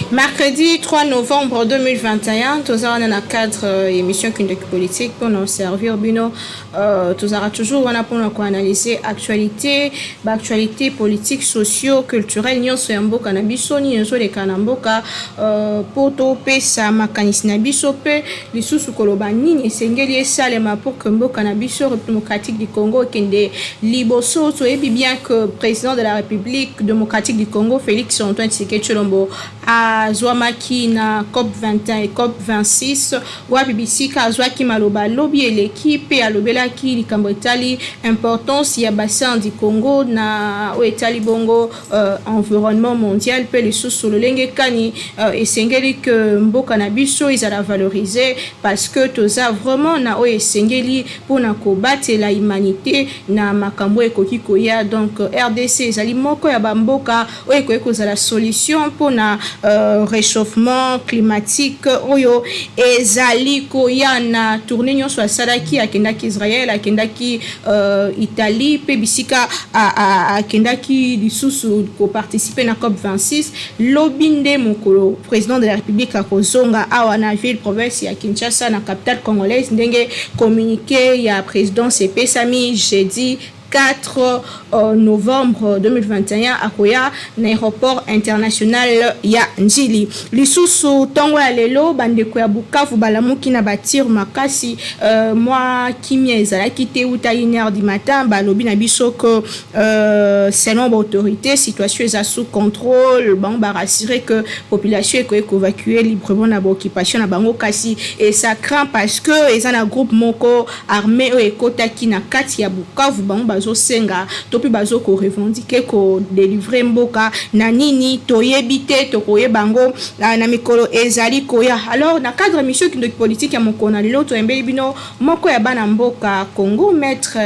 Mercredi 3 novembre 2021, nous avons dans cadre émission politique pour nous servir. Nous avons toujours pour analyser actualité, actualité politique, socio-culturelle. Nous sommes en cannabis, nous sommes les canamboka pour toper sa mécanisme nabisope, les sous kolobani, et sengeli salema pour que le cannabis démocratique du Congo kende liboso. Et bien que le président de la République démocratique du Congo, Félix Antoine Tshisekedi Tshilombo, a Zouamaki na COP 21 et COP 26 wa BBC ka Zouaki maloba lobby et l'équipe et alobela ki likambo etali importance ya bassin du Congo na o etali bongo environnement mondial pe les sous sur le lenge kani et sengeli que mboka na biso izala valoriser parce que toza vraiment na o esengeli pour na kobattre la humanité na makambo ekoki koya donc RDC ezali moko ya bamboka o ekoki kozala solution pour na réchauffement climatique oyo ezali koya na tournée nyonso asalaki akendaki Israël akendaki Italie pe bisika akendaki lisusu ko participer na COP 26 lobinde mokolo président de la République akozonga awa na ville province ya Kinshasa na capitale congolaise ndenge communiqué ya président CP Sami jeudi 4 novembre 2021 à Koya, l'aéroport international ya Njili. Lisusu tongo ya lelo bande ko ya Bukavu balamuki na batir makasi moi kimia ezala kité uta 1h du matin balobi na biso que selon l'autorité situation est sous contrôle bon ba rassurer que population est évacuer librement na occupation na bango kasi et ça craint parce que ils ont un groupe moko armé o ekotaki na kati ya Bukavu bango bazo senga topi bazo ko revendiquer ko délivrer mboka na nini toyebite to koyebango na mikolo ezali koya. Alors na cadre mission politique ya mokona lelo to embeli bino moko ya bana mboka Congo maître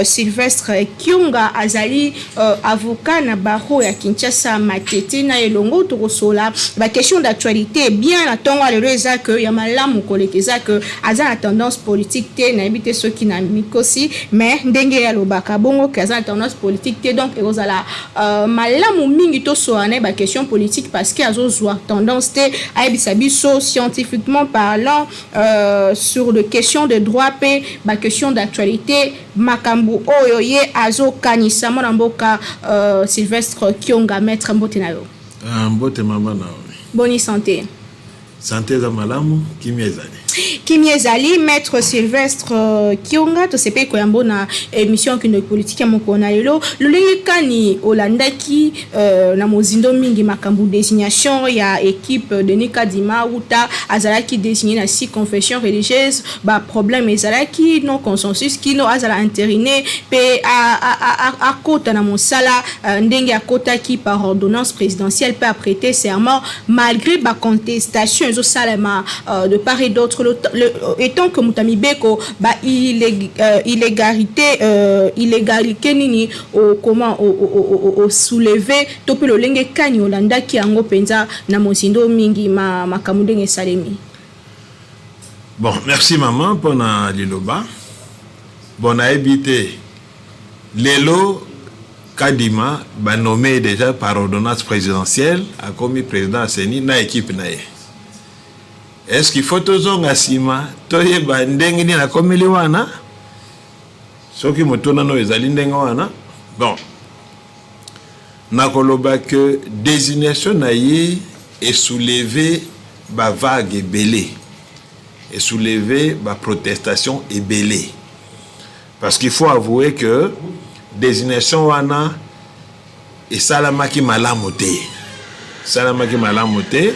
Sylvestre Kyunga azali avocat na barreau ya Kinshasa Matete na elongo to kosola ba question d'actualité bien na tongo lelo eza que ya malamu kolekeza que aza na tendance politique te na ebite soki na mikosi mais ndenge ya lobaka bongo kaza tendance politique te donc ezala malamu mingi to soane ba question politique parce que azo zwa tendance te ayebisa biso scientifiquement parlant sur les questions de droit pe ba question d'actualité makambu oyo ye azo kanisa mona mboka Sylvestre Kyunga maître mbote na yo mbote mama na bonne santé za malamu kimia ezali Kimi ezali maître Sylvestre Kyunga to sepe ko yambo na émission politique ya mokona lelo lolenge kani olandaki na mozindo mingi makambu désignation ya équipe de Nikadima uta azalaki désigné na 6 confessions religieuses ba problème ezalaki non consensus kino azala intériné pe a kota na mosala ndenge akotaki par ordonnance présidentielle pe prêter serment malgré ba contestation zo salama de part et d'autre étant que Moutami Beko ba illégalité nini comment au soulever tope lo lenge kani olanda ki ango penza na mosindo mingi makamudenge salemi. Bon, merci maman pour na liloba. Bon a évité lelo Kadima ba nommé déjà par ordonnance présidentielle a commis président Seni na équipe nae. Est-ce qu'il faut tozonga sima toyeba ndenge ni na komeli wana soki motona no ezali ndenge wana bon nakoloba que désignation na ye est soulevé ba vague ebele et soulevé ba protestation ebele parce qu'il faut avouer que désignation wana et salamaki malamu te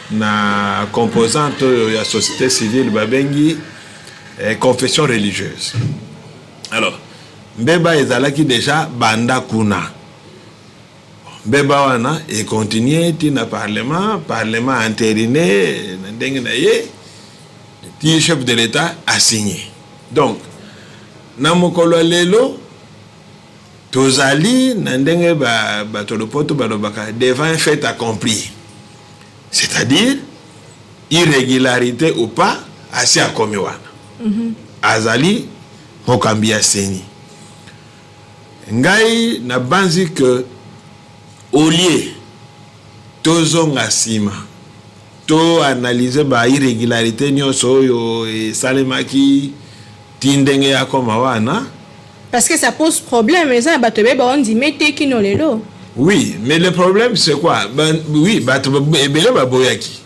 na composante ya société civile babengi confession religieuse. Alors mbeba ezalaki déjà banda kuna mbeba wana et continuer na parlement entériné na ndenge na ye le chef de l'État a signé. Donc na mokolo lelo tozali na ndenge ba tolopoto balobaka devant un fait accompli. C'est-à-dire irrégularité ou pas assez à komiwana azali mokambia seni ngai na banzi que au lieu tozonga nsima to analyse ba irrégularité nyonso oyo esalemaki ti ndenge ya koma wana. Parce que ça pose problème. Les gens on dit mettez qui non les lots. Oui, mais le problème c'est quoi? Oui, bato ebele baboyaki.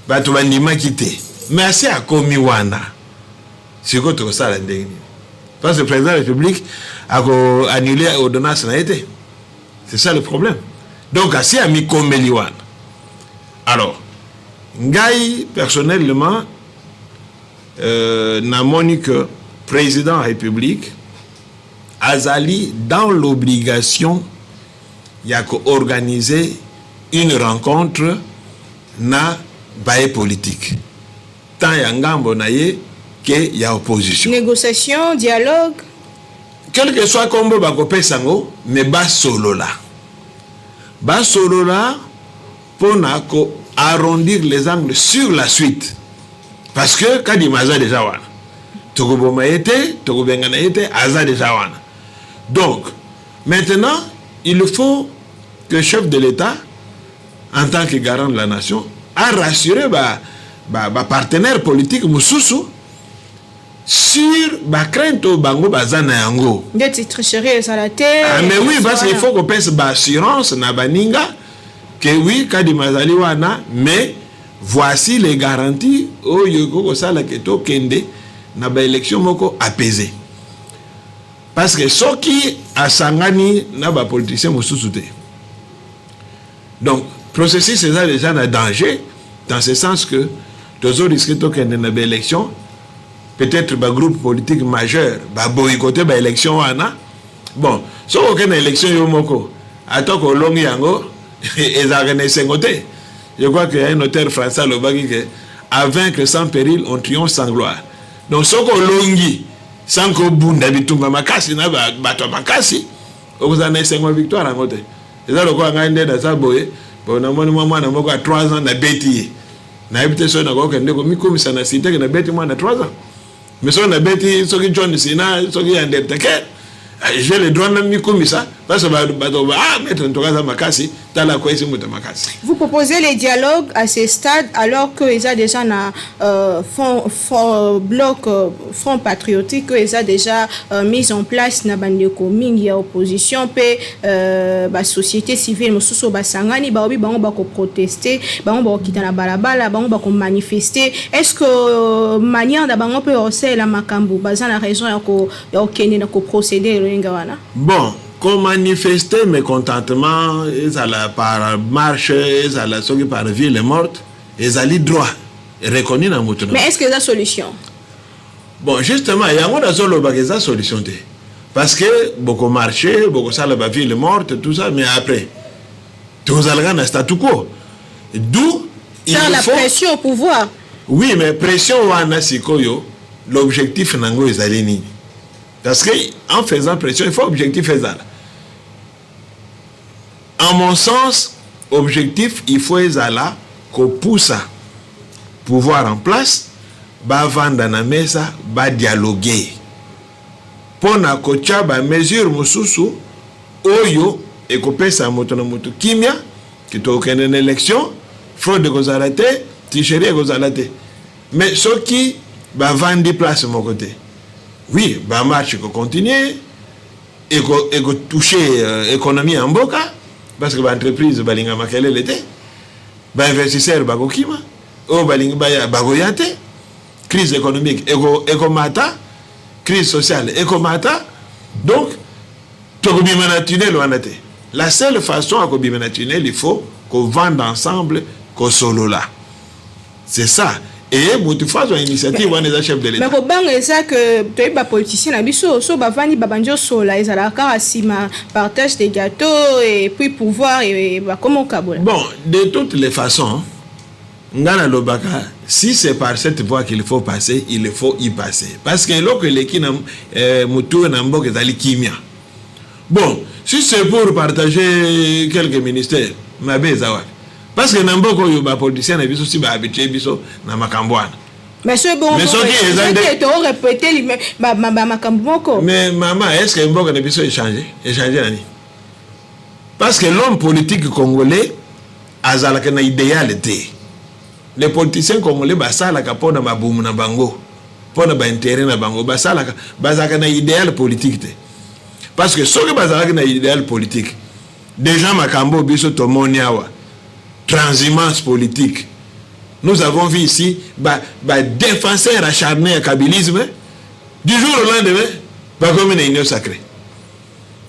Bato bandimaki te. Mais assez a komi wana. C'est quoi tout ça la ndenge? Parce que le président de la République a annulé l'ordonnance na été. C'est ça le problème. Donc assez a mis kombeli wana. Alors, ngai personnellement n'a moni que président de la République azali dans l'obligation ya ko organiser une rencontre na bae politique tant ya ngambo na ye que ya opposition, négociation, dialogue, quel que soit combo bako pesango mais ba solola pona ko arrondir les angles sur la suite, parce que kadi maza déjà wana tokoboma été tokobengana été aza déjà wana. Donc maintenant il faut que le chef de l'État en tant que garant de la nation a rassuré partenaire politique mususu sur crainte au bango bazana yango d'être tricherie ça la terre. Ah mais oui, parce qu'il faut qu'on pense assurance na baninga que oui kadi mazali wana, mais voici les garanties au yoko sala que to kende na ba élection moko apaisée. Parce que ce qui a sangani na ba politicien mususu te. Donc processus c'est déjà un danger dans ce sens que toujours risquer to kende na ba élection, peut-être ba groupe politique majeur ba boycotter ba élection wana. Bon, so aucune élection yo moko atoko longi yango ezagane sengote. Je crois qu'il y a un notaire français le bagi que à vaincre sans péril on triomphe sans gloire. Donc soko longi sans ko bunda bitumba makasi na bato makasi okuzana sengo victoire ngote. Eza lokwa ngande da saboye bona moni mwana moko a 3 ans na beti na ebite so na ko kende ko mikomisa na site ke na beti mwana 3 ans. Mais so na beti so ki John Sina so ki Undertaker j'ai le droit de me commissaire parce que mettre en tout cas makasi tala ko esi muta makasi. Vous proposez les dialogues à ce stade alors que ils a déjà na bloc front patriotique que ils a déjà mis en place na bandeko mingi ya opposition pe société civile mosusu basangani baobi bango bako protester bango bako kita na balabala bango bako manifester. Est-ce que manière da bango pe osé la makambu baza na raison ya ko kende na ko procéder. Bon, qu'on manifester mécontentement, ils allaient par marche, ils allaient par ville morte, ils allaient droit, reconnu dans notre. Mais est-ce que c'est la solution? Bon, justement, il y a une solution. Parce que beaucoup marché, beaucoup ça la ville morte, tout ça, mais après, tout allez dans statu quo. D'où il faut la pression au pouvoir. Oui, mais pression ou anasikoyo, l'objectif nango est allé. Parce qu'en faisant pression, il faut objectif faisable. En mon sens, objectif, il faut là qu'on pousse à pouvoir en place, va vendre dans la mesa, va dialoguer. Pour na kocha ba mesure mususu oyo et qu'on pèse à moto kimia qui to aucune élection, fraude gozalate, tricherie gozalate. Mais ce qui va vendre des places de mon côté. Oui, bah marche qu'on continue et qu'on toucher l'économie en boca parce que l'entreprise balinga makele l'été, bah investisseur bagokima, oh balinga bagoyate, crise économique écomata, crise sociale écomata, donc tokobimana tunnel wanate. La seule façon à kobimana tunnel, il faut qu'on vende ensemble qu'on solo là. C'est ça. Et beaucoup fois une initiative on est chef de l'État. Mais comment est ça que tu es politicien na biso so bavani babanjo sola ils ala ka asima partage des gâteaux et puis pouvoir et comment kabola. Bon, de toutes les façons ngana lobaka si c'est par cette voie qu'il faut passer, il faut y passer parce que lorsque l'équipe mutu na mboka ezali kimia. Bon, si c'est pour partager quelques ministères, ma bezawa. Parce que n'importe quoi, les politiciens ne sont pas habitués à Makambouane. Mais c'est bon, mais répéter Makambouane. Mais maman, est-ce que Mboka ne peut échanger? Parce que l'homme politique congolais azalaka na idéal te. Les politiciens congolais basalaka pona mabumu na bango, pona ba intérêt na bango, basalaka bazalaka na idéal politique te. Parce que ceux qui bazalaka na idéal politique, déjà makambo biso tomoni awa, transhumance politique. Nous avons vu ici défenseur acharné à kabylisme, du jour au lendemain, comme une union sacrée.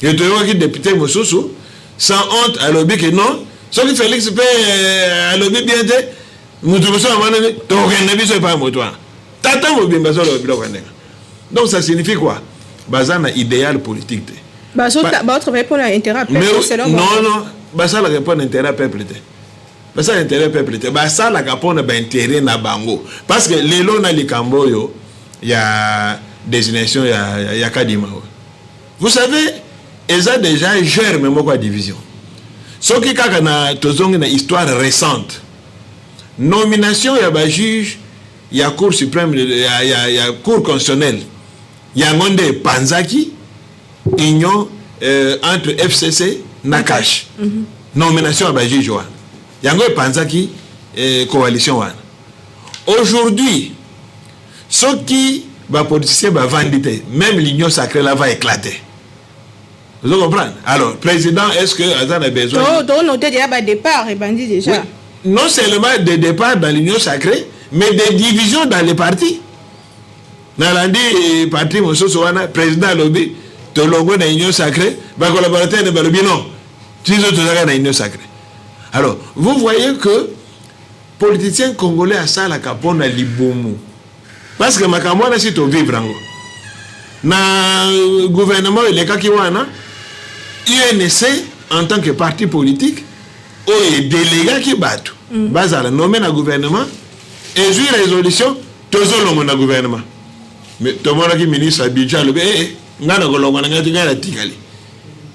Et tu vois que député Moussoussou, sans honte, à l'objet que non, ce qui Félix peut à l'objet bien dit, nous devons avoir pas moi. Donc ça signifie quoi? Bazana idéal politique. Votre répondre à l'intérêt peuple. Non, Bazana répond à l'intérêt peuple. Parce que l'intérêt peuple, ça la capone intérêt na bango. Parce que les lots na likamboyo, il y a désignation, il y a kadima. Vous savez, ils ont déjà géré même quoi division. Ce qui est na tozong na histoire récente. Nomination il y a ba juge, il y a cour suprême, il y a cour constitutionnelle. Il y a monde Panzaki, union entre FCC Nakash. Nomination à ba juge Johan. Yango Panzaki coalition wana. Aujourd'hui, ceux qui va politiciens va vanditer, même l'union sacrée là va éclater. Vous comprenez? Alors, président, est-ce que Azan a besoin? Donc, on notait déjà départ et bandit déjà. Oui. Non seulement des départs dans l'union sacrée, mais des divisions dans les partis. Nalandi parti Moussoso wana président lobby, to longo na l'union sacrée, va collaborateur de lobby non. Tu es dans l'union sacrée. Alors, vous voyez que politiciens congolais à ça la capone à libomu. Parce que makamwana si to vivre ango. Na gouvernement les cas qui wana UNC en tant que parti politique ou délégué qui battu. Bazala nommé na gouvernement et jouer résolution tozolo na gouvernement. Mais tout le monde qui ministre Abidjan le ngana golongo na ngati ngala tikali.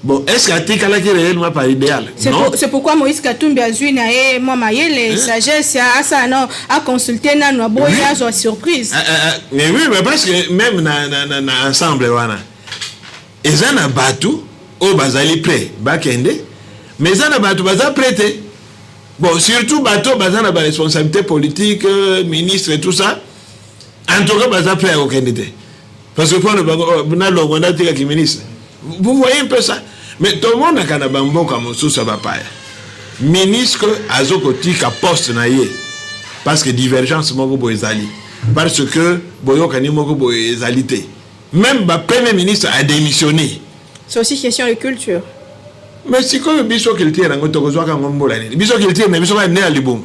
Bon, est-ce que Tikala qui est réellement pas idéal? C'est pourquoi Moïse Katumbi a joué na moi maïle sagesse à ça non à consulter na no boya so surprise. Mais oui, mais parce que même na ensemble wana. Ezana batu au bazali prêt, bakende, mais ezana batu bazali prêté. Bon, surtout bateau bazana ba responsabilité politique, ministre et tout ça. En tout cas bazali prêt au candidat. Parce que pour le na longonda tika ki ministre. Vous voyez un peu ça. Mais tout le monde a kanabambo comme sous sa bapaya. Ministre azokotika poste na ye. Parce que divergence moko bo ezali. Parce que boyo kani moko bo ezalité. Même le premier ministre a démissionné. C'est aussi question de culture. Mais c'est comme biso culture ngo tokozwa ka ngombola ni. Biso culture na biso ba né à libom.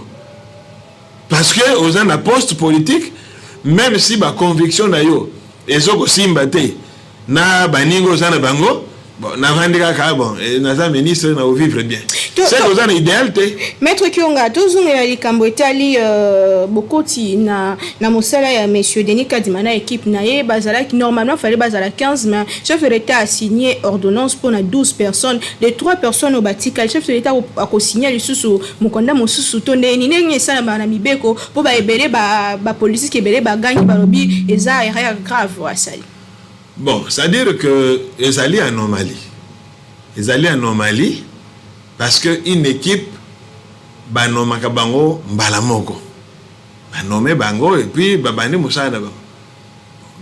Parce que aux un poste politique, même si ba conviction na yo ezoko simba te. Na baningo sana bango bon na vandika ka bon et na ministre na vivre bien c'est aux an idéal te maître Kionga tozunga ya likambo etali bokoti na mosala ya monsieur Denis Kadima na équipe na ye bazala qui normalement fallait bazala 15 mais chef de l'État a signé ordonnance pour na 12 personnes les 3 personnes au batika le chef de l'État a co-signé le sous mokonda mosusu to ne ni ngi sana ba na mibeko po ba ebele ba police qui ebele ba gagne ba lobi eza erreur grave wa sali. Bon, c'est-à-dire que ils allaient en anomalie. Ils allaient en anomalie parce que une équipe banomaka bango mbalamoko. Banomé bango et puis babani musana bango.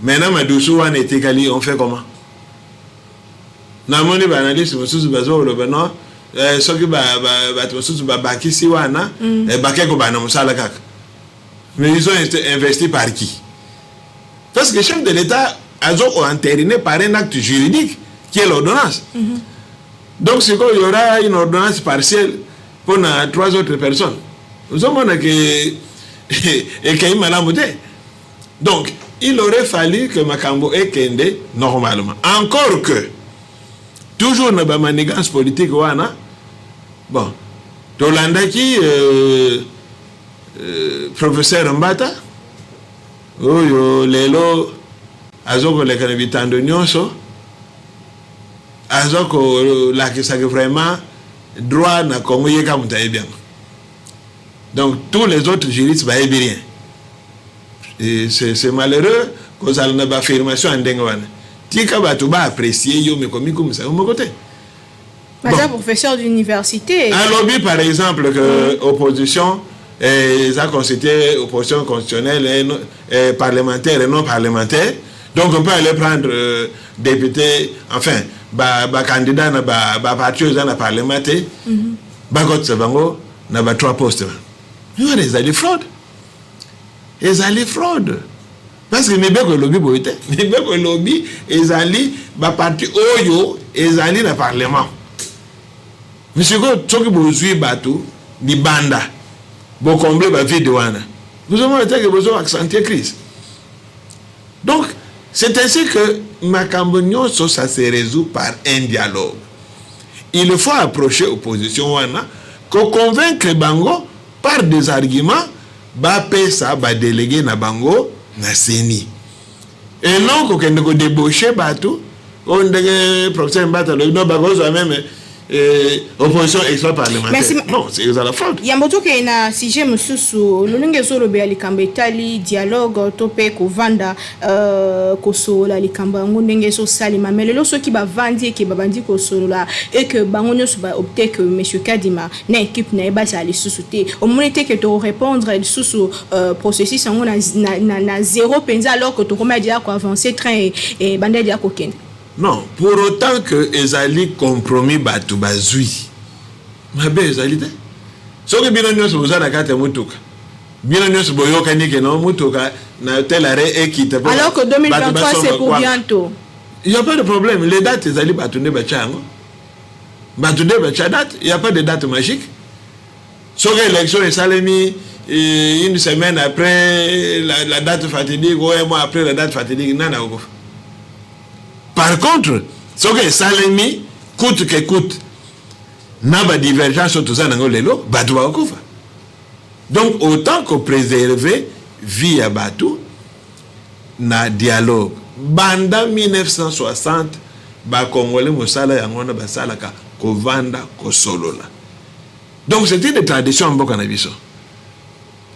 Maintenant Madoussou wana etekali on fait comment? Na moni banaliste mususu bazo le bano soki ba mususu babakisi wana bakeko bana musala kaka. Mais ils ont investi par qui? Parce que le chef de l'État ont entériné par un acte juridique qui est l'ordonnance. Donc, c'est qu'il y aura une ordonnance partielle pour 3 autres personnes. Nous sommes que donc, il aurait fallu que Makambo ait Kende normalement. Encore que, toujours dans la manigance politique, bon, Tolanda qui, professeur Mbata, Lelo, azoko le kanabitando nyonso azoko la que ça vraiment droit na Congo yeka mutaye bien. Donc tous les autres juristes ba bien. Et c'est malheureux que ça n'a pas affirmation en dengue wana. Tika ba to ba apprécier yo me komi comme ça au côté. Bon. Professeur d'université. Un lobby, par exemple, que opposition, ils ont constitué opposition constitutionnelle et parlementaire et non parlementaire. Donc on peut aller prendre député, enfin, candidat na parti dans le parlement, na 3 postes. Ils allaient fraude. Ils allaient fraude. Parce que les lobby boite, les lobby, ils allaient parti oyo, ils allaient dans le parlement. Monsieur Go, ce que vous suivez bateau, di banda, vous comblez la vie de Wana. Vous avez besoin d'accentuer la crise. Donc, c'est ainsi que ma campagne, ça se résout par un dialogue. Il faut approcher l'opposition Wana, qu'on convainque Bango par des arguments, ça va déléguer na Bango na Seni. Et non qu'on débaucher bateau, on a professeur Mbata, non Bango même. Opposition extra-parlementaire. Non, c'est la faute. Il y a un qui na sujet mususu lolenge solo be alikambe itali dialogue tope ko vanda ko sola likamba ngondenge so salima melelo so ki ba vandi ki ba bandi ko sola et que bangonyo so ba opter que monsieur Kadima na équipe na ba sa lisusuté au moment que to répondre lisusu processus ngo na zéro penza alors que to comment dire ko avancer train et bande dia ko ken. Non, pour autant que Ezali compromis batu bazui. Ma belle Ezali. Ce que bien nous sommes à la carte mutuka. Bien nous sommes boyoka ni que non mutuka na tel arrêt et quitte. Alors que 2023 c'est pour bientôt. Il n'y a pas de problème. Les dates Ezali batunde bachango. Batunde date, il n'y a pas de date magique. Ce que l'élection est salemi une semaine après la date fatidique ou un mois après la date fatidique nana oko. Par contre, ce que Salemi coûte que coûte, n'a pas divergence sur tout ça dans le lot, Batou va okufa. Donc, autant que préserver via Batou, na dialogue. Banda 1960, Congolais Moussala Yangona Basalaka, Kovanda, Kosolola. Donc, c'était des traditions en Bokanabiso.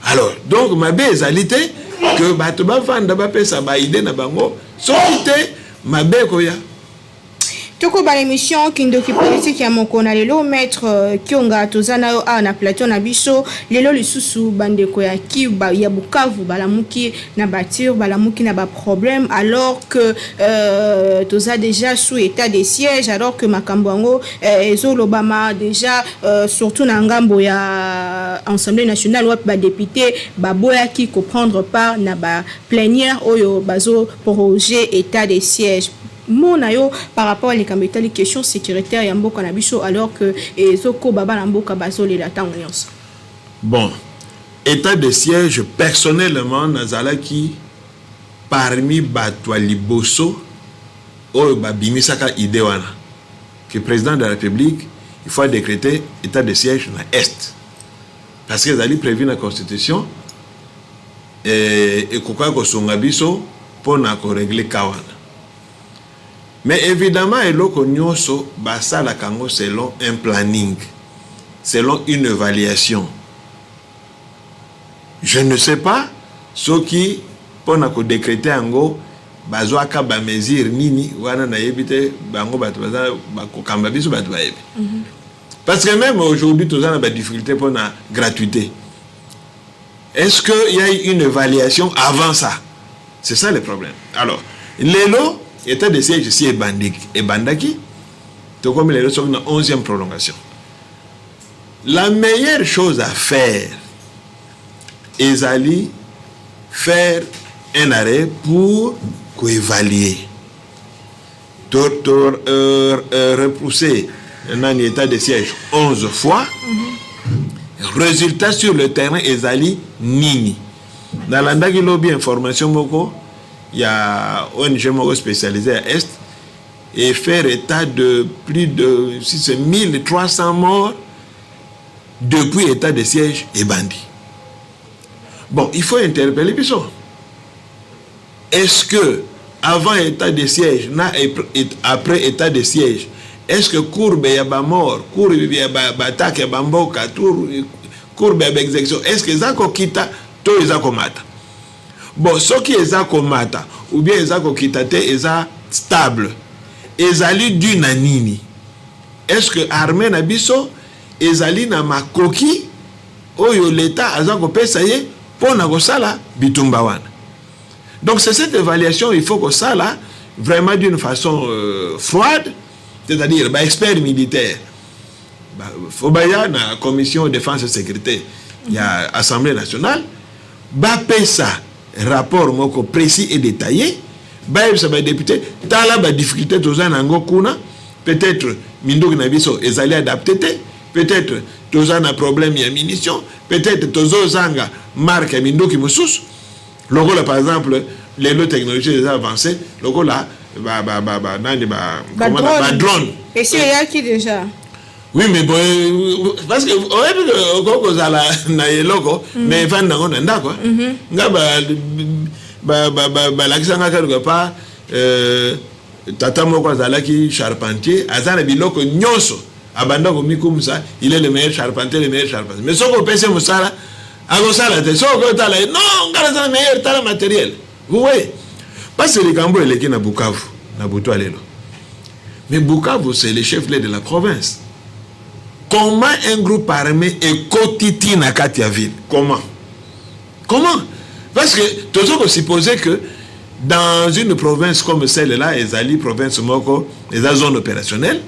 Alors, donc, ma bézalité, que Batou va vendre, ça va aider na bango, sortez. Mabekoya. Toko ba l'émission Kindoki politique ya mokona lelo maître Kionga tozana yo na plateau na biso lelo lisusu bandeko ya ki ya Bukavu balamuki na bature balamuki na ba problème alors que toza déjà sous état de siège alors que makambo ezolo bama déjà surtout na ngambo ya Assemblée nationale ou ba député baboya ki ko prendre part na ba plénière oyo bazo projet état de siège. Monayo par rapport à les questions sécuritaires et mboka na biso alors que ezoko baba na mboka bazole la tangonyonso. Bon, état de siège personnellement nazalaki parmi batwa liboso o babimisaka idée wana que président de la République il faut décréter état de siège na est parce que zali prévu na constitution et koka ko songa biso pour na ko régler kawana. Mais évidemment, il y a la Congo selon un planning, selon une évaluation. Je ne sais pas ce qui, pour nous décréter en go, bazoaka ba mesure nini wana na yebite bango batu baza bakokamba biso batu bayebi. Parce que même aujourd'hui, tout ça a des difficultés pour la gratuité. Est-ce qu'il y a une évaluation avant ça? C'est ça le problème. Alors, les lots, état de siège ici et bandaki, tout comme les ressources dans 11e prolongation. La meilleure chose à faire est d'aller faire un arrêt pour évaluer. Repousser un état de siège 11 fois. Résultat sur le terrain est d'aller nini. Dans l'andaki lobby information beaucoup. Il y a ONG spécialisé à Est et faire état de plus de 1300 morts depuis état de siège et bandit. Bon, il faut interpeller Bissot. Est-ce que avant état de siège, après état de siège, est-ce que courbe y a mort, courbe y a attaque, y a mboka, courbe y a exécution, est-ce que ça kita to mata? Bon, ce qui est komata ou bien eza kokita te eza stable ezali du nanini est-ce que armée na biso ezali na makoki oyo l'État aza kopesa ye pona kosala bitumba wana. Donc c'est cette évaluation il faut que ça là vraiment d'une façon froide, c'est-à-dire expert militaire. Faut baya na commission défense et sécurité, il y a Assemblée nationale, pesa rapport moko précis et détaillé, ça va député, tala ba difficulté tozana nango kuna, peut-être mindoki na biso ezali adapté, peut-être tozana problème ya munition, peut-être tozozanga marque ya mindoki mususu. Logo là par exemple les technologies déjà avancées, logo là drone. Et c'est là qui déjà. Oui, mais bon, parce que on a na logo, mais van na on anda quoi. Nga l'accent quelque part tata moko zalaki charpentier, azana biloko nyonso. Abanda ko mikumsa, il est le meilleur charpentier, Mais ce qu'on pense musala, agosala te, so ko tala non, ngala za meilleur tala matériel. Vous voyez? Parce que les Gambo et les na Bukavu, na Buto alelo. Mais Bukavu c'est le chef de la province. Comment un groupe armé est quotidien na Katia ville? Comment? Parce que toujours supposer que dans une province comme celle-là, Ezali, province Moko, les zones opérationnelles,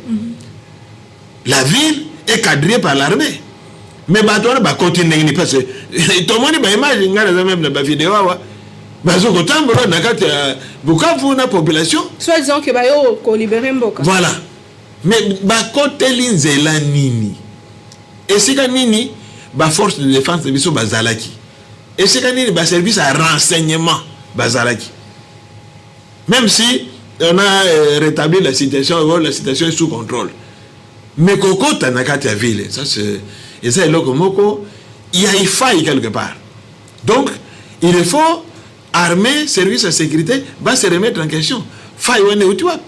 la ville est cadrée par l'armée. Mais bateau va continuer parce que tout le monde va imaginer même la vidéo. Bazo kotambolo na kati Bukavu na population. Soit disant que bayo ko libérer Mboka. Voilà. Mais bakoteli nzela nini? Et c'est que nini ba force de défense de biso bazalaki. Et c'est que nini ba service à renseignement bazalaki. Même si on a rétabli la situation est sous contrôle. Mais kokota na kati ya ville, ça c'est et ça loko moko, il y a une faille quelque part. Donc, il faut armée, service de sécurité va se remettre en question. Faille on est où tu vois?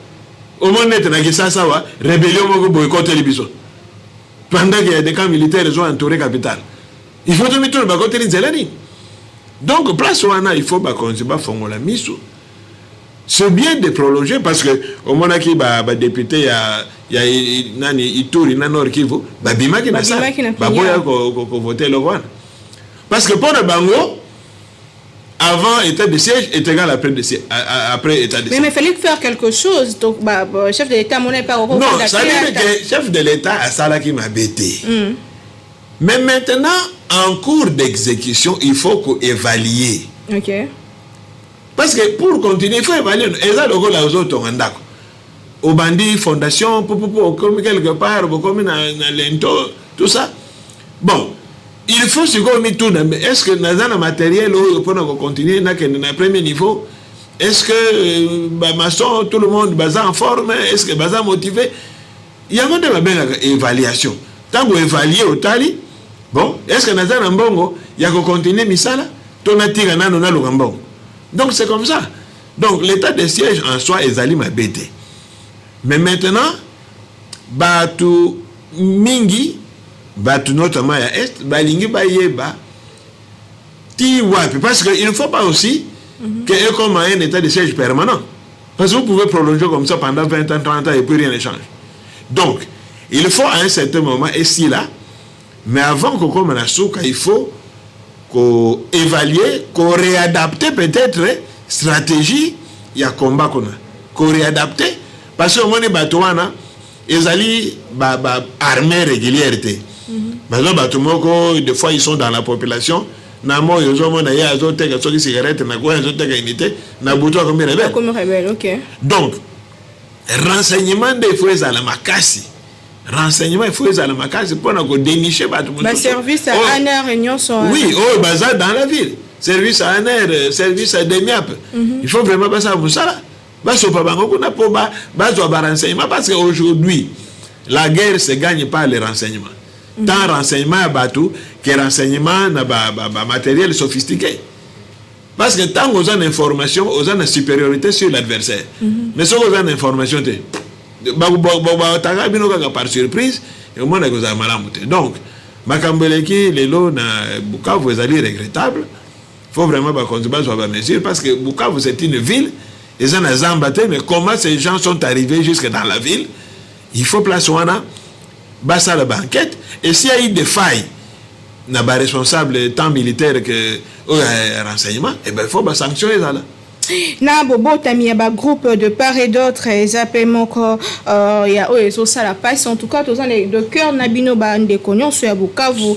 Au moins net na kisa sawa, rébellion moko boycotter les bisous. Pendant qu'il y a des camps militaires ils ont entouré la capitale. Il faut tomber tout le boycotter les zelani. Donc place où il faut continuer fongola misu. C'est bien de prolonger parce que au moment qui député il y a nani Ituri na Nord Kivu bima ki na ça boya ko voter le roi. Parce que pour le bango avant état de siège est égal après état de siège. Mais il fallait faire quelque chose. Donc, chef de l'État, mon pas non, ça veut dire que chef de l'État a ça là qui m'a bêté. Mais maintenant, en cours d'exécution, il faut qu'on évalue. Ok. Parce que pour continuer, il faut évaluer. Et ça, le gars, aux autres, on a au bandit, fondation, comme quelque part, comme dans l'ento, tout ça. Bon. Il faut se mettre tout dans. Est-ce que dans un matériel pour continuer dans le premier niveau? Est-ce que maçon tout le monde est en forme? Est-ce que est motivé? Il y a une bonne évaluation. Tant qu'on évalue au tali, bon, est-ce que dans un bongo il y a qu'on continue misala? Ton attire na nona lugambon. Donc c'est comme ça. Donc l'état de siège en soi est allé m'abêter. Mais maintenant, tout mingi. Notamment à Est, balingi bayeba ti wapi parce qu'il ne faut pas aussi que comme un état de siège permanent parce que vous pouvez prolonger comme ça pendant 20 ans, 30 ans et puis rien ne change. Donc il faut à un certain moment et si là mais avant qu'on commence à souka il faut qu'on évalue qu'on réadapte peut-être stratégie il y a combat qu'on réadapte parce que au moins les bateaux ils allaient armée régulière. Des fois ils sont dans la population. Donc, renseignement des fois à la makasi. Renseignement il faut à la makasi pour dénicher service à ANR réunion sont. Oui, bazar dans la ville. Service à ANR, service à Demiap. Il faut vraiment passer à ça. Parce qu'aujourd'hui, la guerre se gagne par les renseignements. Tant renseignement à bateau que renseignement à matériel sophistiqué. Parce que tant qu'on a une information, on a une supériorité sur l'adversaire. Mais si on a une information, par surprise, on a une malamute. Donc, Makambeleki, les lots na Bukavu, vous allez regrettable. Il faut vraiment qu'on se base sur la mesure parce que Bukavu, c'est une ville. Ils ont un zambaté, mais comment ces gens sont arrivés jusque dans la ville? Il faut placer basa la banquette, et s'il y a eu des failles, n'a pas responsable tant militaire que renseignement, et ben il faut sanctionner ça là. Na bobo tamia ba groupe de part et d'autre zape moko ya oyezo sala passe en tout cas tous de cœur na bino ba ndeko nyonso ya Bukavu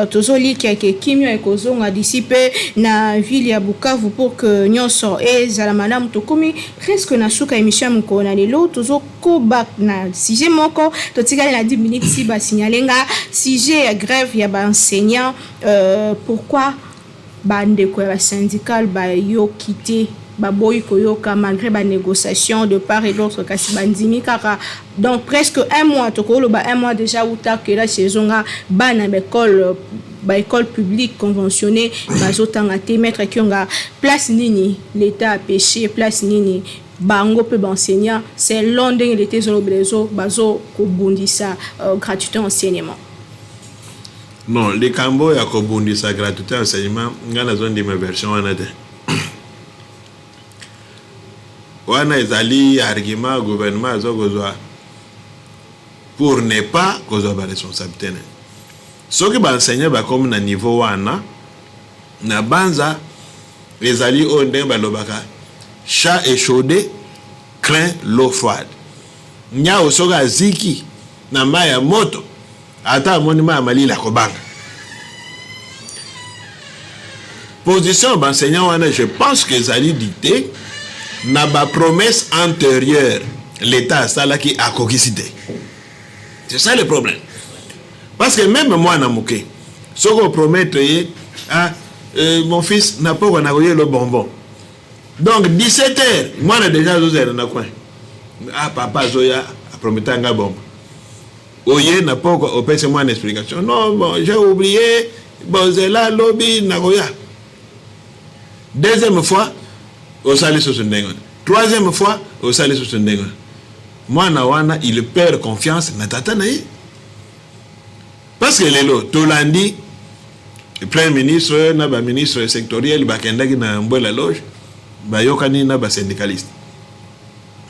tozoli ke kimio ekozonga disipe na ville ya Bukavu pour que nyonso ezala madame tokomi presque na suka émission mko na lelo tozo ko back na sujet moko totikali na 10 minutes si ba signalenga sujet ya grève ya ba enseignant pourquoi ba ndeko ya syndical ba yo quitter baboy koyoka malgré ba négociation de part et d'autre kasi bandimi kaka donc presque un mois tokolo ba un mois déjà uta que la saison nga bana école publique conventionnée bazotanga te mettre kionga place nini l'état a pêché place nini bango pe enseignant c'est londres il était sur le bazo ko bundisa gratuité enseignement. Non, les cambo ya ko bundisa gratuité enseignement ngana zone de ma version anade. Wana ezali argument gouvernement azokozwa pour ne pas kozwa ba responsabilité ne. Soki ba enseigner ba comme na niveau wana na banza ezali onde ba lobaka chat échaudé craint l'eau froide. Nya osoga ziki na maya moto ata monima amalila kobanga. Position ba enseignant wana je pense que ezali dicté na ba promesse antérieure l'état ça là qui a cogicité. C'est ça le problème. Parce que même moi na moké ce qu'on promet mon fils n'a pas renouvelé le bonbon. Donc 17h moi na déjà 12h na coin. Ah papa Zoya a promis un bonbon. Oye n'a pas opéré moi une explication. Non bon j'ai oublié bon c'est là lobby na goya. Deuxième fois au salut sur ce nègre. Troisième fois au salut sur ce nègre. Moi na wana il perd confiance na tata naï. Parce que lelo tolandi le premier ministre na ba ministre sectoriel ba kendaki na mbola loge ba yokani na ba syndicaliste.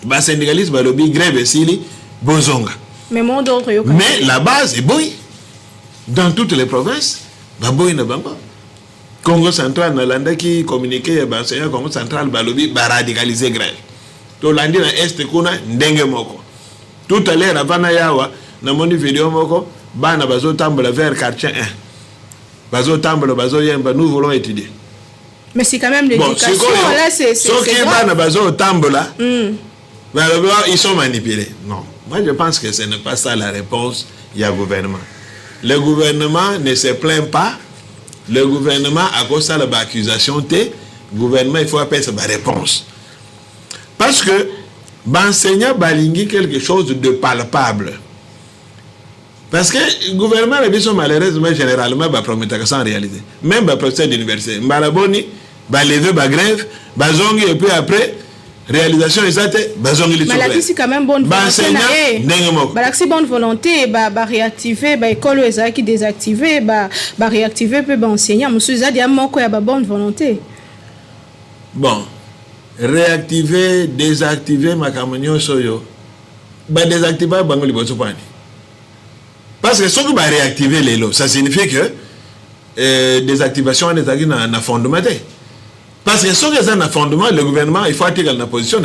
Ba syndicaliste ba lobby grève sili bozonga. Mais mon d'autre yokani. Mais la base est boy. Dans toutes les provinces ba boy na bango. Congo central na landa qui communiqué ba enseignant Congo central ba lobby ba radicaliser grève. To landi na est kuna ndenge moko. Tout à l'heure avant na yawa na moni vidéo moko bana bazo tambola vers quartier 1. Bazo tambola bazo yemba nous voulons étudier. Mais c'est quand même l'éducation là c'est bana bazo tambola. Ils sont manipulés. Non, moi je pense que ce n'est pas ça la réponse il y a gouvernement. Le gouvernement ne se plaint pas. Le gouvernement a cause ça l'accusation T, gouvernement il faut appeler ça la réponse. Parce que l'enseignant balingui quelque chose de palpable. Parce que le gouvernement a dit malheureusement généralement va promettre sans réaliser. Même le professeur d'université, Malaboni, va lever la grève, va zongi et puis après réalisation exacte, va zongi les mais là c'est quand même bonne volonté. Bah c'est bonne volonté, bah réactiver, bah école les qui désactiver, bah réactiver peut enseignant. Monsieur Zadi a manqué à bonne volonté. Bon, réactiver, désactiver ma camion soyo, bah désactiver bango libosopani. Parce que ce qui va réactiver les lots, ça signifie que désactivation est un fondement. Parce que ce qui est un fondement, le gouvernement, il faut attirer la position.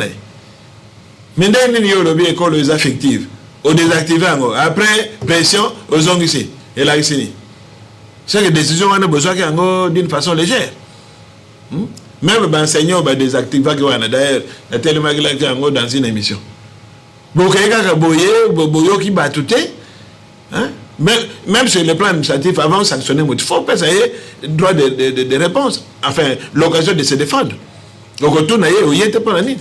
Mais dès qu'il y a une école affective, au désactiver, après pression, aux ongles ici, et là ici. C'est que décision, on a besoin d'une façon légère. Même les enseignants va désactiver, d'ailleurs, la télémagie dans une émission. Bon, quelqu'un qui va tout hein? Même sur le plan administratif, avant de sanctionner, il faut pas droit de réponse. Enfin, l'occasion de se défendre. Donc, retour n'a pas pas l'année.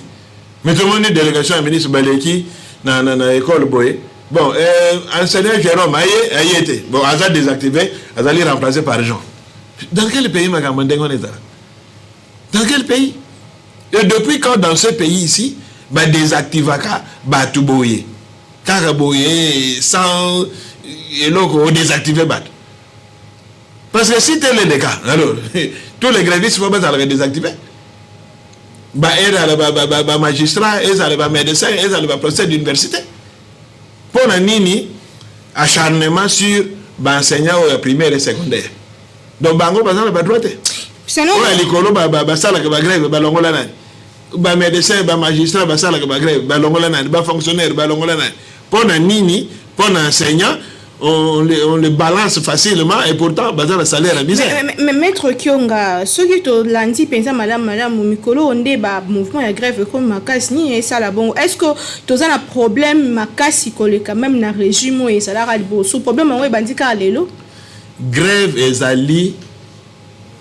Mais tout le monde est délégation à ministre Baleki dans l'école Boye. Bon, enseignant Jérôme, aïe était. Bon, Azad désactivé, Azad remplacé par Jean. Dans quel pays, ma on est là? Dans quel pays? Et depuis quand dans ce pays ici, bah désactiver bah tout Boye. Car Boye sans et on désactiver bat. Parce que si tel est le cas, alors tous les grévistes vont pas les désactiver. Bah et magistrat, et ça les médecin, et ça les professeur d'université. Pour la nini, acharnement sur l'enseignant au primaire et secondaire. Donc, bango, par exemple, droit. Sinon, l'école, basala que grève, balongola nan. Ba médecin, ba magistrat, basala que grève, balongola nan, ba fonctionnaire, balongola nan. Pour un nini, pour un enseignant, on les balance facilement et pourtant, basala le salaire à misère. Mais maître Kionga, ce qui te lundi, pensant madame Mikolo, on débat mouvement de grève comme ma casse ni et ça là bon. Est-ce que tu as un problème ma casse quand même dans le régime et ça là sous problème on est bandika lelo? Grève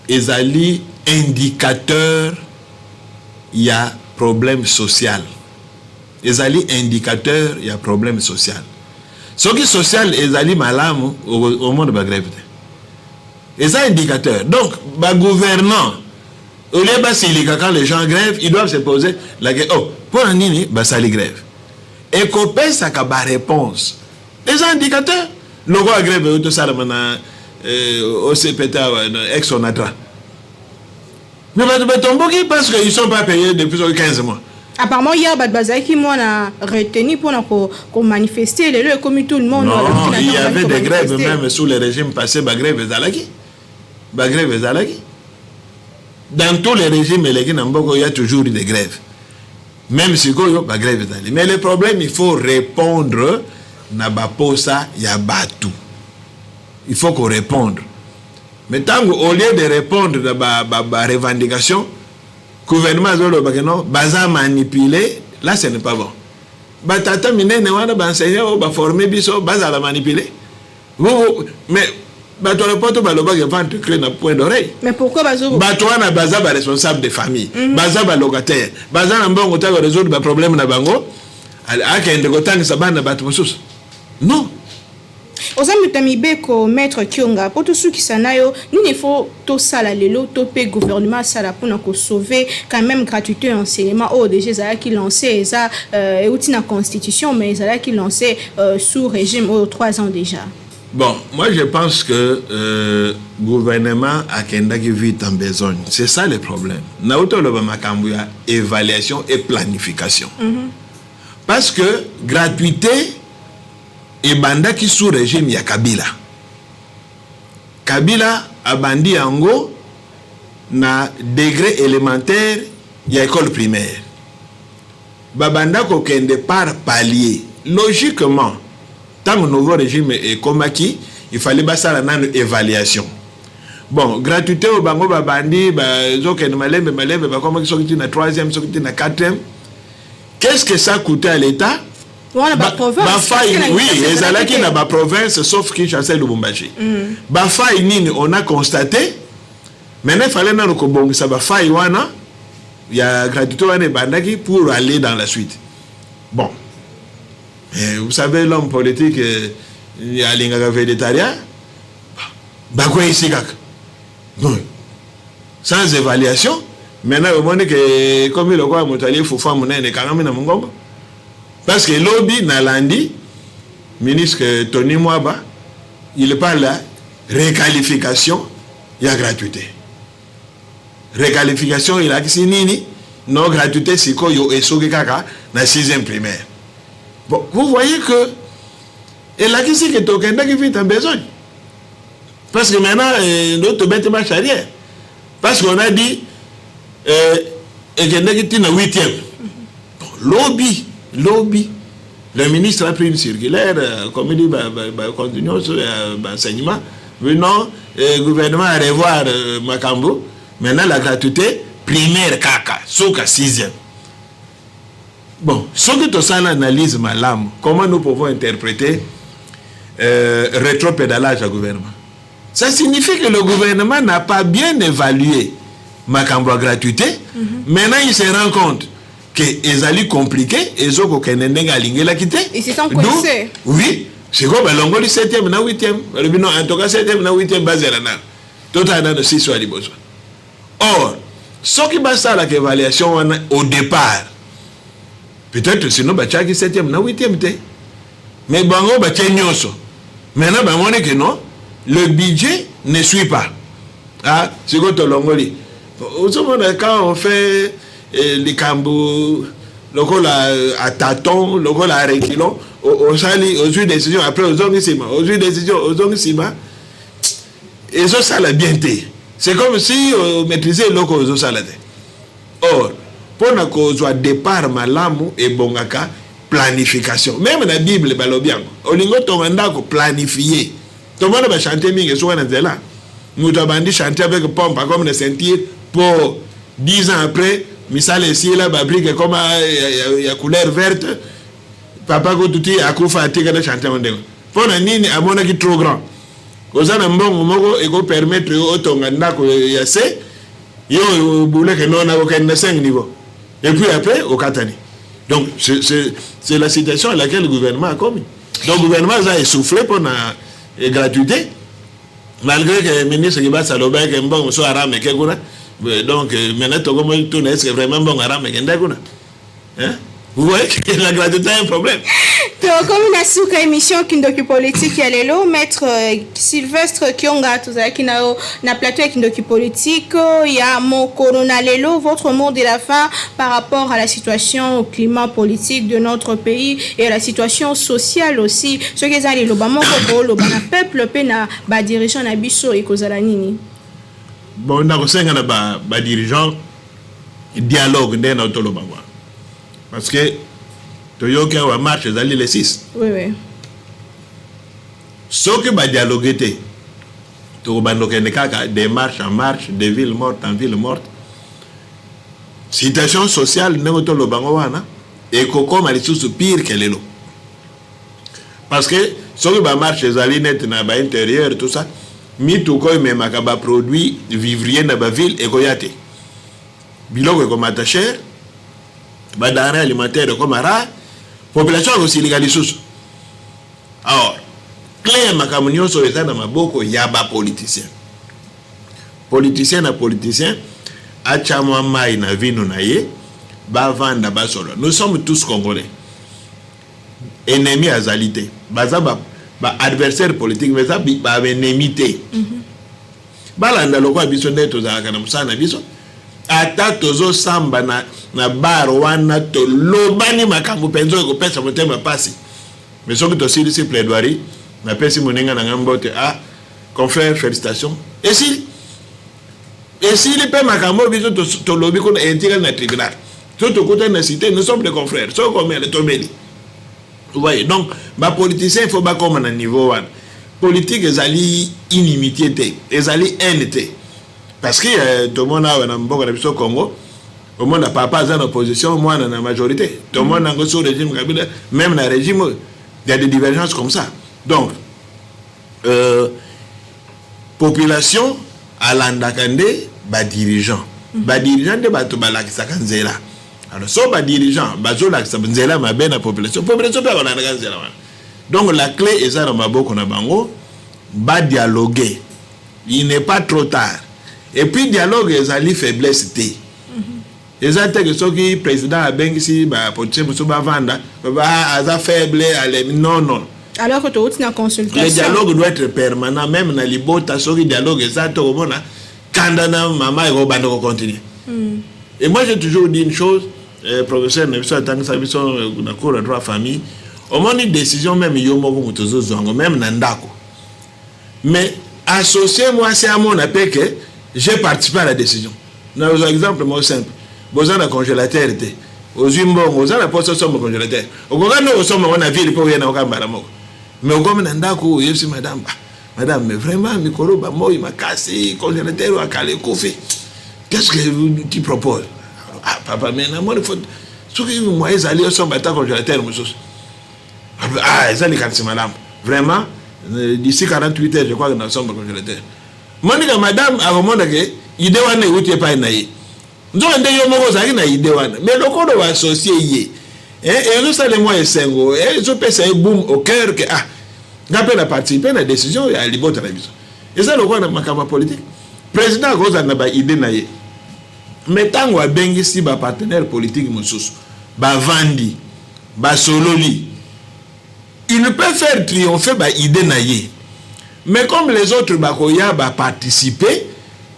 ezali indicateur il y a problème social. Ezali indicateur il y a problème social. Ce qui est social ezali malamu au monde de la grève. Et ça indicateur. Donc, le gouvernant, au lieu de quand les gens grèvent, ils doivent se poser la question. Oh, pour un nini, ça les grève. Et qu'on paie ça comme réponse. Les indicateurs. Le roi grève, tout ça, au CPT, ex-Onatra. Mais parce qu'ils ne sont pas payés depuis 15 mois. Apparemment, hier, qui m'a retenu pour manifester, comme tout le monde. Non, il y avait des grèves même sous le régime passé, grève Zalaki. Dans tous les régimes, il y a toujours eu des grèves. Même si il y a grève Zalaki. Mais le problème, il faut répondre. Il faut qu'on réponde. Mais tant au lieu de répondre à la revendication, le gouvernement a manipulé, là ce n'est pas bon. Batata mine ne wana enseigner ou former biso baza la manipuler. Mais bato le poto baloba ke vente créer na point d'oreille. Mais pourquoi bazo bato wana baza ba responsable de famille, baza ba locataire, baza na mbongo ta résoudre ba problème na bango. Akende kotanga sabana bato mosusu. Non. Ozami tamibeko maître Kionga pour tous ceux qui sanayo il faut tout ça la lelo topé gouvernement ça la pour nous sauver quand même gratuité enseignement oh déjà ça qui lancé ça outil na constitution mais ça qui lancé sous régime 3 ans déjà. Bon, moi je pense que gouvernement a kenda qui vit en besoin. C'est ça le problème. Na auto le makambuya évaluation et planification. Parce que gratuité et banda qui sous régime ya Kabila. Kabila a bandi yango na degré élémentaire ya école primaire. Babanda ko kende par palier. Logiquement, tant que nouveau régime est comaki, il fallait basala une évaluation. Bon, gratuité au bango babandi, zoken malembe comme qui sont na 3e, sont na 4e. Qu'est-ce que ça coûtait à l'État? Oui, les dans la province, sauf Kinshasa et Lubumbashi. Bafaï nini, on a constaté. Maintenant, il fallait que ça bafaï wana, il y a gratuité wana bandaki pour aller dans la suite. Bon. Et vous savez, l'homme politique, il y a l'ingaka végétarien. Bakwe ici kak. Non. Sans évaluation. Maintenant, vous voyez que comme il y a un faut faire mon aide quand même dans mon gombe. Parce que lobby Nalandi, ministre Tony Mwaba, il parle de réqualification, il y a gratuité. Réqualification, il y a nini, non gratuité, c'est quoi, il y a kaka dans 6e primaire. Bon, vous voyez que, et là, qui c'est que token qui vit en besoin. Parce que maintenant, notre bête marche arrière. Parce qu'on a dit, et qu'il y a qui est dans 8e. Lobby. Le ministre a pris une circulaire, comme il dit, continuons sur l'enseignement. Venons, le gouvernement à revoir Makambo. Maintenant, la gratuité, primaire kaka, soka 6e. Bon, ce que tout ça analyse malam, comment nous pouvons interpréter rétropédalage au gouvernement? Ça signifie que le gouvernement n'a pas bien évalué Makambo à gratuité. Maintenant, il se rend compte que les alliés compliqués, et ont quitté. Et c'est sans coincé. Oui, c'est quoi, l'ongoli 7e, 8e, en tout cas 7e, 8e, basé là. Tout à l'heure de 6 soit besoin. Or, ce qui va ça, l'évaluation au départ, peut-être sinon, bah, chaque 7e, 8e, mais bon, bah, maintenant, bah, on est que non, le budget ne suit pas. Ah, c'est quoi, l'ongoli? Quand on fait les cambos, à tâtons, à reculons, aux décision après aux ongisima décision aux ongisima et ça la bien c'est comme si maîtriser l'oko aux salade. Or pour na cause départ malamu et bongaka planification même dans la Bible balobian olingo tonganda ko planifier to mona ba chanter mingi so na zela muto bandi chanter avec pompe comme le sentir pour 10 ans après misale ici là ba brique comme ya couleur verte papa ko tuti akufa atika de chanter ndeko pona nini amona ki trop grand ozana mbongo moko e ko permettre yo tonganda ko ya se yo boule que non na ko 5 niveau et puis après au Katani. Donc c'est la situation à laquelle le gouvernement a commis. Donc le gouvernement a essoufflé pour la gratuité malgré que le ministre qui va s'alober que bon soit arabe que kuna donc maintenant comme tout est vraiment bon arabe que ndakuna hein. Vous voyez que la gratuité est un problème. Comme une souka émission Kindoki politique ya lelo maître Sylvestre Kionga tozaki na plateau Kindoki politique ya mon corona lelo votre mot de la fin par rapport à la situation au climat politique de notre pays et à la situation sociale aussi ce que ça lelo ba moko lo ba peuple pe na ba dirigeant na biso ekozala nini. Bon na ko senga na ba dirigeant dialogue ndena toloba kwa. Parce que Toyoki va marcher dans les 6. Oui, oui. Ce que va dialoguer, des marches en marche, des villes mortes en villes mortes. Situation sociale, nous avons le bangoana et comme elle est pire que les lots. Parce que ce que va marcher dans l'intérieur, tout ça, tout comme un produit vivrier dans la ville et koyate. Biloko comme attaché. Denrées alimentaires comme rare, population aussi légalisée. Alors, clair makamunyo sur l'état dans ma boko yaba politicien. Politicien na politicien, achamwa mai na vino na ye, ba vanda ba solo. Nous sommes tous congolais. Ennemis azalité. Baza ba adversaire politique, mais ça ba ennemité. Balanda lokwa biso neto za kana musana biso. Ata tozo samba na bar wana to lobani makambo penzo ko pesa motema pasi mais soki to sili si plaidoirie na pesi moninga na ngambote confrère félicitations et si le pe makambo biso to lobi ko intérêt na tribunal to côté na cité nous sommes des confrères so comme le tomeli vous voyez donc ba politicien il faut ba comme na niveau wana politique ezali inimitié ezali haine parce que tout le monde a un Congo, au monde n'a pas en opposition, moi dans la majorité. Tout le monde a sur le régime Kabila, même dans le régime, il y a des divergences comme ça. Donc, population à l'andakande, dirigeant. Dirigeant de Batobalak Sakanzela. Alors, so dirigeant, Bazolak Sakanzela, ma belle population. Population peut avoir la. Donc, la clé est ça dans ma boko na bango, dialoguer. Il n'est pas trop tard. Et puis dialogue ezali faiblesse té. Ezate que soki président abengisi ba politicien muso ba vanda ba aza faible non. Alors que tu as une consultation. Le dialogue doit être permanent même na libota soki dialogue ezate au mona kandana mama ego bando ko continuer. Et moi j'ai toujours dit une chose professeur Nebiso atanga sabiso na cours de droit famille au moins une décision même yomo ko mutozo zongo même na ndako. Mais associer moi c'est à mon appel que j'ai participé à la décision. Nous avons un exemple simple. Vous avez un congélateur. Aux Zimbabwe, vous avez un poste de congélateur. Au Congo, nous sommes en ville pour y aller au Cameroun. Mais au Congo, je suis madame, mais vraiment, Mikolo, il m'a cassé, congélateur, à Calais, Kofi. Qu'est-ce que tu proposes? Ah, papa, mais il faut. Ce que moi, ils allaient au congélateur, monsieur. Ah, ils allaient casser madame. Vraiment, d'ici 48 heures, je crois que nous sommes congélateur. Monika madame a remonté que idée wana uti pa na ye. Nzo ande yo moko zaki na idée wana. Mais le kodo va associer ye. Et nous ça les mois sengo et je peux ça boom au cœur que n'a pas participer à la décision ya libota na biso. Et ça le kodo makama politique. Président goza na ba idée na ye. Mais tango abengi si ba partenaire politique mosusu ba vandi ba sololi. Il ne peut faire triompher ba idée na ye. Mais comme les autres bakoya ba participer,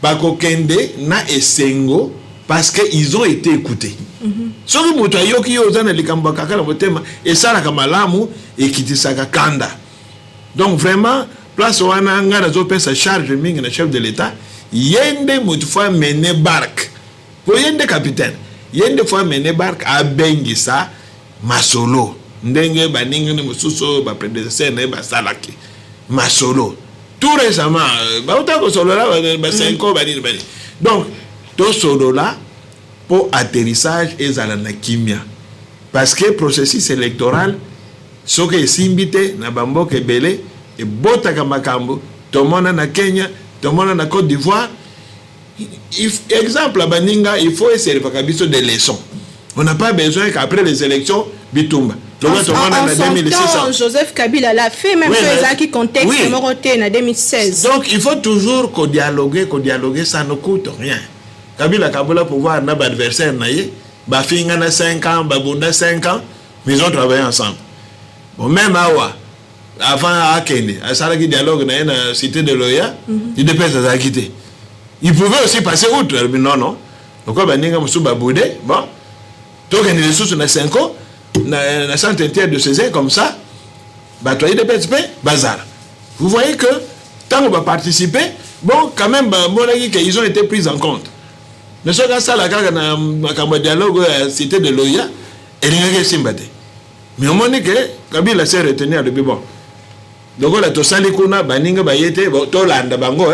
bako kende na esengo parce qu'ils ont été écoutés. Soki moto ayoki yo ozana likambo kaka na botema esalaka malamu ekitisaka kanda. Donc vraiment place wana nga nazopesa charge mingi na chef de l'État yende moto fois mener barque. Pour yende capitaine yende fois mener barque abengisa masolo ndenge baningi ne mususu ba prédécesseur ne ba salaki masolo tout récemment ba utako solo là ba 5 ans bani. Donc tout solo là pour atterrissage et zalana kimia parce que processus électoral soke esimbite na bamboke belé et botaka makambo tomona na Kenya tomona na Côte d'Ivoire. Exemple à Baninga, il faut essayer de faire des leçons. On n'a pas besoin qu'après les élections bitumba. En son temps, Joseph Kabila l'a fait, même chose qui contexte numéroté en 2016. Donc il faut toujours qu'on dialogue, ça ne coûte rien. Kabila Kabila pour voir notre adversaire naïe, Bafinga na 5 ans, Babunda 5 ans, mais ils ont travaillé ensemble. Bon, même Awa, avant Akende, à Salaki dialogue dans la cité de Loya, il dépêche de quitter. Il pouvait aussi passer outre, mais non. Donc, Baninga Moussou Baboudé, bon, donc il y a des ressources dans 5 ans, dans le centre intérieur de Césaire, comme ça, batoyer de PSP, bazar. Vous voyez que, tant qu'on va participer, bon, quand même, ils ont été pris en compte. Ne soit qu'à ça, la carte dans le dialogue à la cité de Loya, et rien que Simbate. Mais au moment que Kabila s'est retenu à le bon. Donc, la Tosali Kuna, Baninga Bayete, Tolanda Bango,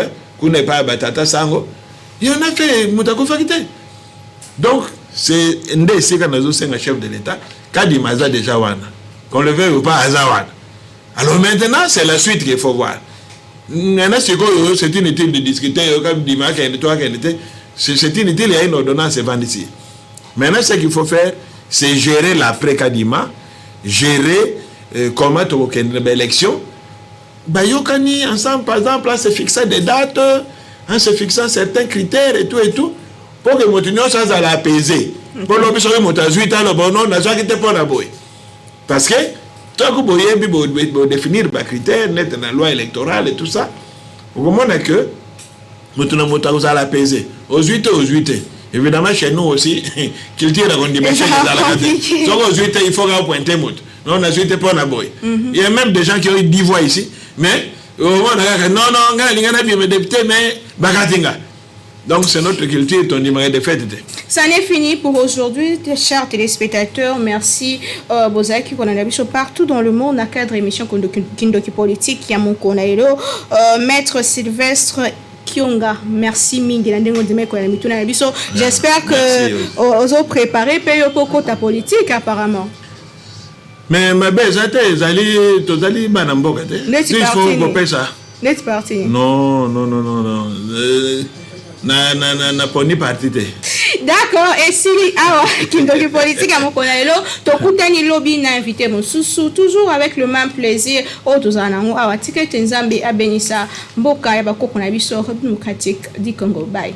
n'est pas Batata Sango, il en a fait Moutako Fakite. Donc, c'est un des chef de l'État, Kadi Maza déjà wana. Qu'on le veuille ou pas, Azawan. Alors maintenant, c'est la suite qu'il faut voir. C'est inutile de discuter, c'est inutile, il y a une ordonnance ici. Maintenant, ce qu'il faut faire, c'est gérer l'après-Kadima, gérer comment tu as une élection. Bayokani ensemble par exemple en se fixant des dates, en se fixant certains critères et tout pour que continuons sans aller apaiser pour l'homme soit monté 8 ans bon non n'a jamais été pour la boy parce que tant que boyer bi définir les critères net dans la loi électorale et tout ça au moment que maintenant monter aux aller apaiser aux 8 évidemment chez nous aussi culture la dimension de la aux 8 il faut pointer mot non on a 8 pour la boy il y a même des gens qui ont 10 voix ici. Mais au moment non, me député, mais Bagatinga. Donc c'est notre culture, ton numéro de fête. Ça n'est fini pour aujourd'hui, chers téléspectateurs. Merci Bozaki qu'on a vu partout dans le monde, à cadre émission Kindoki Politique, qui a mon konaïlo, Maître Sylvestre Kionga. Merci Mingi. J'espère que vous avez préparé ta politique apparemment. Mais ma belle, tu banamboka te. Let's party. Non. Na poni parti te. D'accord, et si Kindoki Politique à mon konaïlo, tokutani lobby na invité mon sousou toujours avec le même plaisir. Tozanango awa ticket nzambe abenisa mboka ya bakoko na biso République démocratique du Congo. Bye.